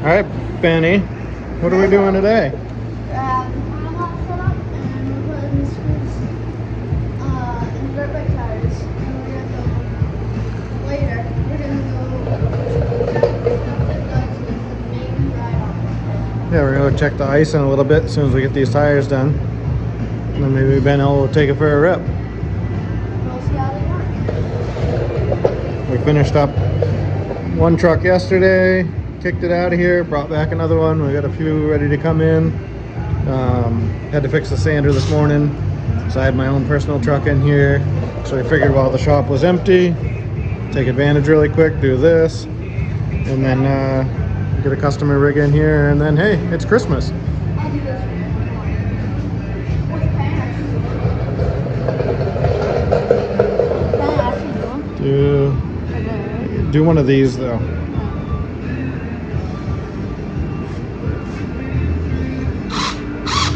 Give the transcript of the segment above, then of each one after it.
right, Benny, what are we doing today? Yeah, we're gonna go check the ice in a little bit as soon as we get these tires done. And then maybe Ben will take it for a rip. We finished up one truck yesterday, kicked it out of here, brought back another one. We got a few ready to come in. Had to fix the sander this morning, so I had my own personal truck in here. So I figured while the shop was empty, take advantage really quick, do this, and then get a customer rig in here, and then hey, it's Christmas. Do one of these though.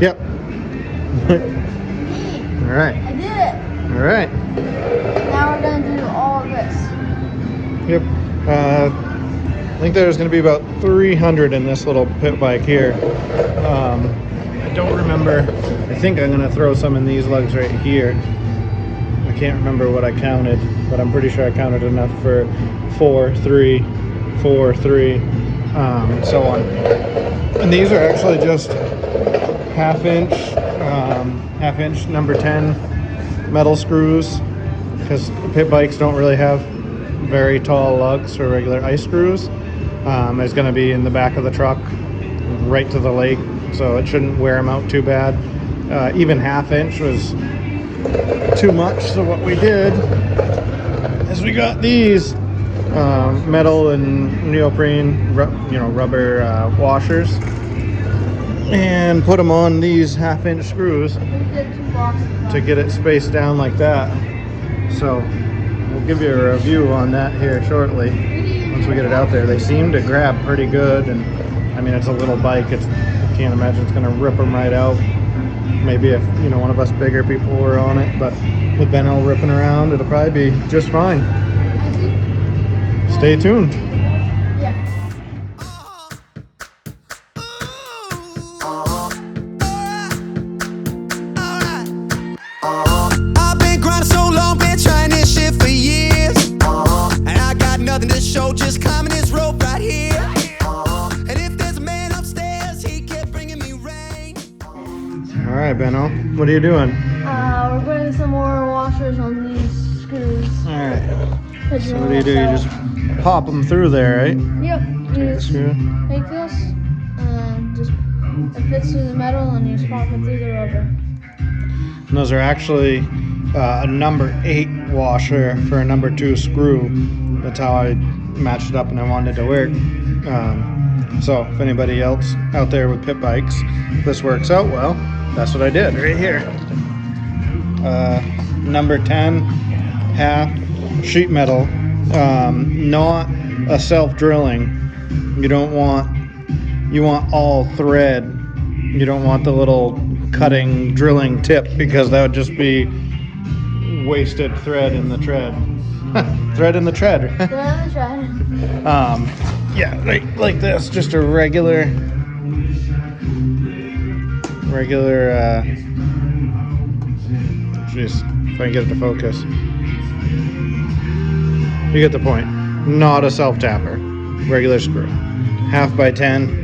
Yep. All right. I did it. All right. Now we're gonna do all of this. Yep. I think there's going to be about 300 in this little pit bike here. I don't remember. I think I'm going to throw some in these lugs right here. I can't remember what I counted, but I'm pretty sure I counted enough for 4, 3, 4, 3, so on. And these are actually just half inch number 10 metal screws, because pit bikes don't really have very tall lugs for regular ice screws. It's going to be in the back of the truck right to the lake, so it shouldn't wear them out too bad. Even half inch was too much, so what we did is we got these metal and neoprene rubber washers and put them on these half-inch screws to get it spaced down like that. So we'll give you a review on that here shortly once we get it out there. They seem to grab pretty good, and I mean, it's a little bike. I can't imagine it's going to rip them right out. Maybe if one of us bigger people were on it, but with Benno ripping around, it'll probably be just fine. Stay tuned. I've been grinding so long, been trying this shit for years, and I got nothing to show, just climbing this rope right here. And if there's a man upstairs, he kept bringing me rain. All right, Benno, what are you doing? We're putting some more washers on these screws. All right. So what do? You just pop them through there, right? Yep. You just Screw. take this, and just it fits through the metal, and you just pop it through the rubber. And those are actually a number 8 washer for a number 2 screw. That's how I matched it up and I wanted it to work. So if anybody else out there with pit bikes, this works out well, that's what I did right here. Number 10 half sheet metal, not a self-drilling. You want all thread. You don't want the little cutting drilling tip, because that would just be wasted thread in the tread. Thread in the tread. Yeah, like this, just a regular jeez, if I can get it to focus. You get the point. Not a self-tapper. Regular screw. 1/2 by 10.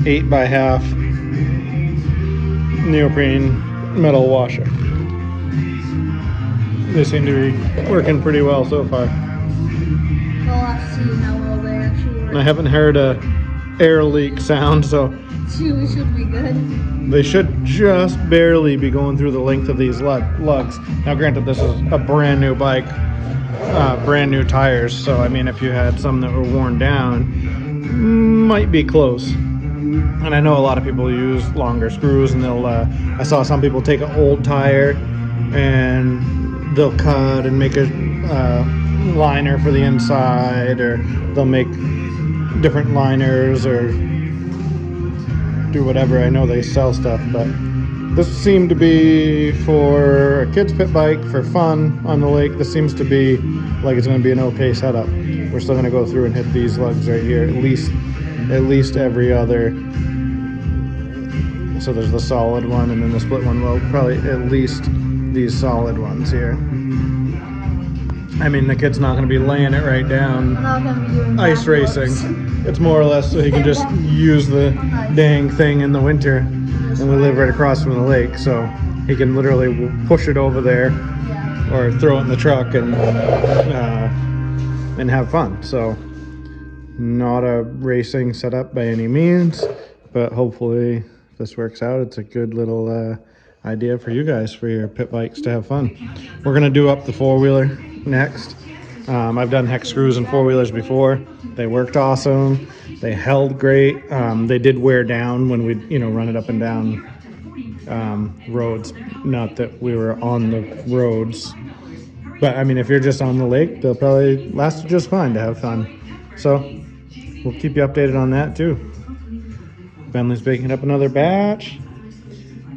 8 by 1/2 neoprene metal washer. They seem to be working pretty well so far. We'll have to see how well they actually work. And I haven't heard a air leak sound, so We should be good. they should just barely be going through the length of these lugs. Now granted, this is a brand new bike, brand new tires, so I mean, if you had some that were worn down, might be close. And I know a lot of people use longer screws, and they'll I saw some people take an old tire and they'll cut and make a liner for the inside, or they'll make different liners or do whatever. I know they sell stuff, but this seemed to be for a kid's pit bike for fun on the lake. This seems to be like it's going to be an okay setup. we're still gonna go through and hit these lugs right here, at least every other. So there's the solid one and then the split one. Well, probably at least these solid ones here. I mean, the kid's not gonna be laying it right down. I'm not gonna be doing Ice racing. It's more or less so he can just use the dang thing in the winter, and we live right across from the lake, so he can literally push it over there or throw it in the truck and have fun. So not a racing setup by any means, but hopefully if this works out, it's a good little idea for you guys for your pit bikes to have fun. We're gonna do up the four-wheeler next. I've done hex screws in four-wheelers before. They worked awesome. They held great. They did wear down when we, run it up and down roads. Not that we were on the roads, but I mean, if you're just on the lake, they'll probably last just fine to have fun. So we'll keep you updated on that too. Bentley's baking up another batch.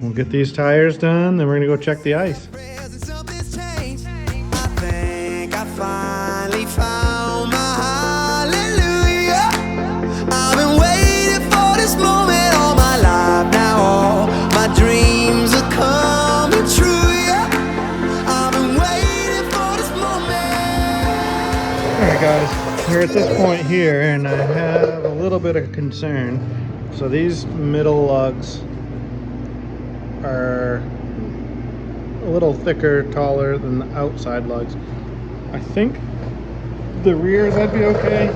We'll get these tires done, then we're gonna go check the ice. Something's changed. I think I finally found my hallelujah. I've been waiting for this moment all my life. Now all my dreams are coming true. Yeah, I've been waiting for this moment. All right, guys, we're at this point here, and I have a little bit of concern. So these middle lugs are a little thicker, taller than the outside lugs. I think the rears I'd be okay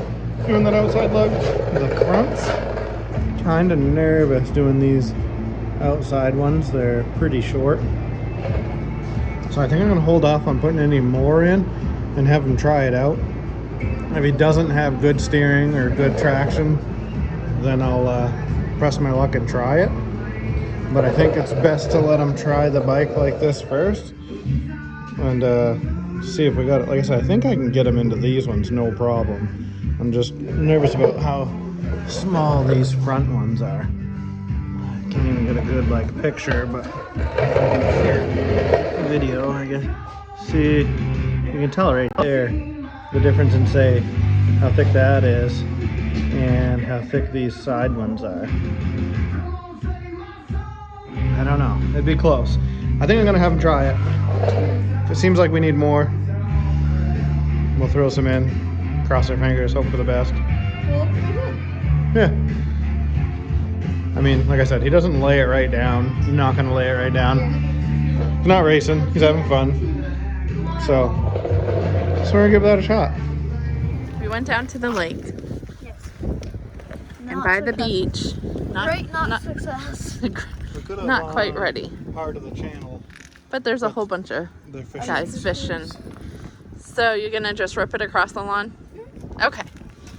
doing that outside lug. The fronts, kind of nervous doing these outside ones. They're pretty short. So I think I'm gonna hold off on putting any more in and have him try it out. If he doesn't have good steering or good traction, then I'll press my luck and try it. But I think it's best to let him try the bike like this first and see if we got it. Like I said, I think I can get him into these ones, no problem. I'm just nervous about how small these front ones are. I can't even get a good picture, but video, I guess. See, you can tell right there the difference in, say, how thick that is and how thick these side ones are. I don't know. It'd be close. I think I'm gonna have him try it. If it seems like we need more, we'll throw some in, cross our fingers, hope for the best. Yeah. I mean, like I said, he doesn't lay it right down. He's not gonna lay it right down. He's not racing. He's having fun. So we're gonna give that a shot. We went down to the lake Yes. and by the beach. Not success. Not quite ready. Part of the channel. But there's a whole bunch of They're fishing. guys fishing. So you're gonna just rip it across the lawn? Okay.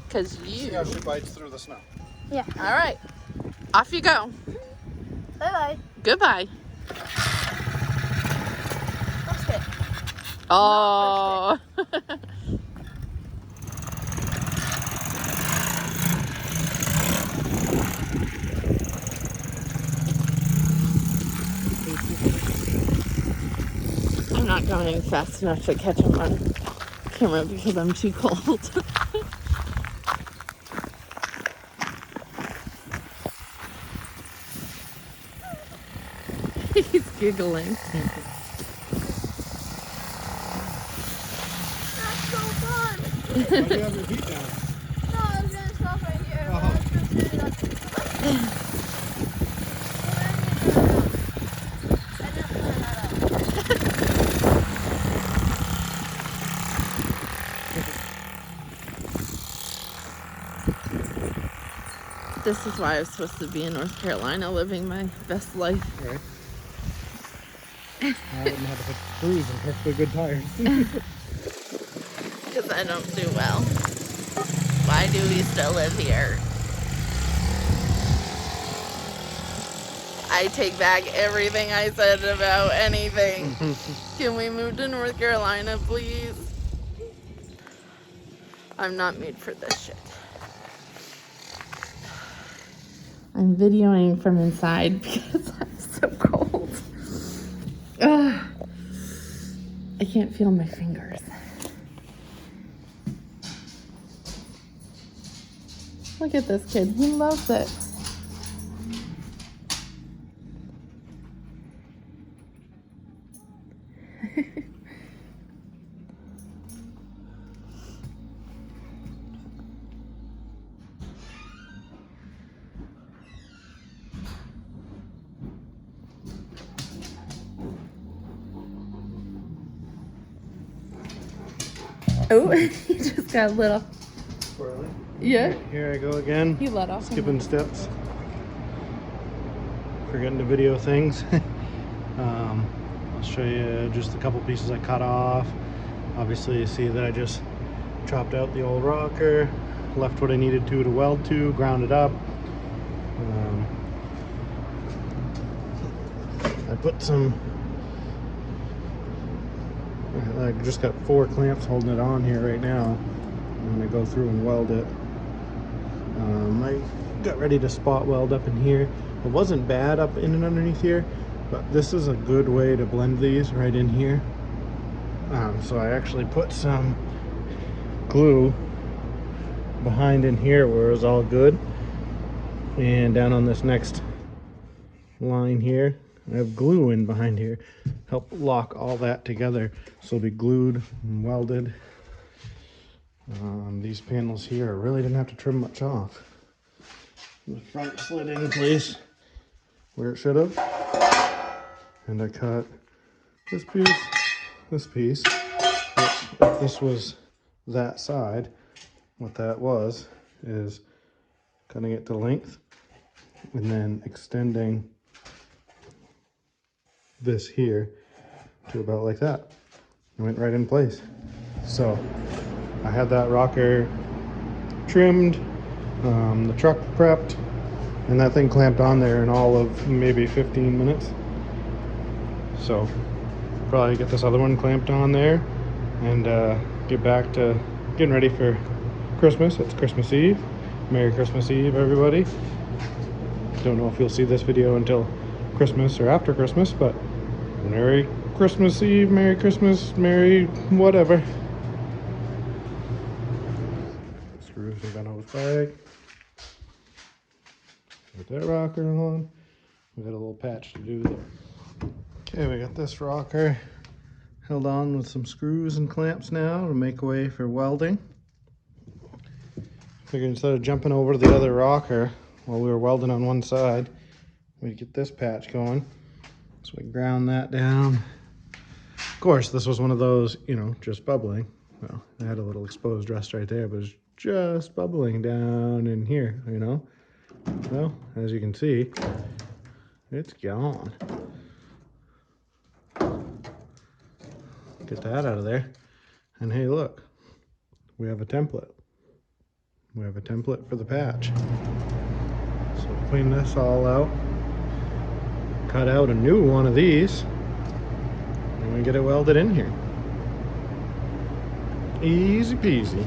Cause See how she bites through the snow. Yeah. All right. Off you go. Bye-bye. Goodbye. First hit. Oh. I'm not going fast enough to catch him on camera because I'm too cold. He's giggling. That's so fun. Why do you have your feet down? No, I was gonna stop right here. Oh. This is why I was supposed to be in North Carolina living my best life. Right. I wouldn't have to cruise and perfectly good tires. Because I don't do well. Why do we still live here? I take back everything I said about anything. Can we move to North Carolina, please? I'm not made for this shit. I'm videoing from inside because I'm so cold. Ugh. I can't feel my fingers. Look at this kid. He loves it. Oh, he just got little. Yeah, Here I go again. he let off. Skipping steps. Forgetting to video things. I'll show you just a couple pieces I cut off. Obviously you see that I just chopped out the old rocker, left what I needed to weld to, ground it up. I put some, I just got 4 clamps holding it on here right now. I'm gonna go through and weld it. I got ready to spot weld up in here. It wasn't bad up in and underneath here, but this is a good way to blend these right in here. So I actually put some glue behind in here where it was all good, and down on this next line here I have glue in behind here, help lock all that together so it'll be glued and welded. These panels here I really didn't have to trim much off. The front slid in place where it should have, and I cut this piece, which if this was that side, what that was is cutting it to length and then extending this here to about like that. It went right in place. So I had that rocker trimmed, the truck prepped, and that thing clamped on there in all of maybe 15 minutes. So probably get this other one clamped on there and get back to getting ready for Christmas. It's Christmas Eve. Merry Christmas Eve, everybody. Don't know if you'll see this video until Christmas or after Christmas, but Merry Christmas Eve, Merry Christmas, Merry whatever. Screws in the hose bag. Put that rocker on. We got a little patch to do there. Okay, we got this rocker held on with some screws and clamps now to make way for welding. Figured instead of jumping over to the other rocker while we were welding on one side, we'd get this patch going. So we ground that down. Of course, this was one of those, you know, just bubbling. Well, I had a little exposed rust right there, but it was just bubbling down in here, you know. Well, as you can see, it's gone. Get that out of there. And hey, look, we have a template. We have a template for the patch. So clean this all out. Cut out a new one of these. And we get it welded in here. Easy peasy.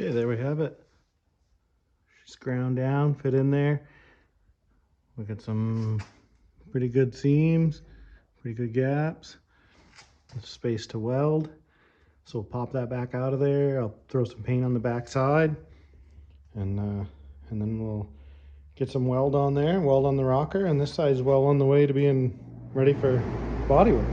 Okay, there we have it. Just ground down, fit in there. We got some pretty good seams, pretty good gaps, space to weld. So we'll pop that back out of there. I'll throw some paint on the back side, and then we'll get some weld on there, weld on the rocker, and this side's well on the way to being ready for body work.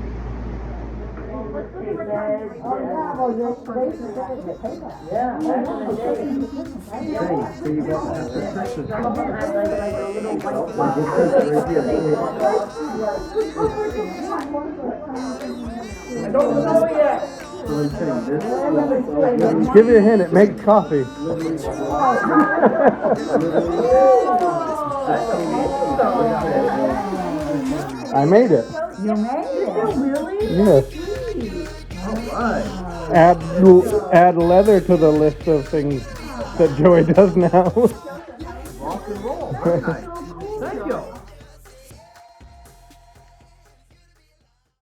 Give me a hint, it makes coffee. I made it. You made it? Really? Yes. All right. add leather to the list of things that Joey does now. Rock and roll. Very nice. Thank you.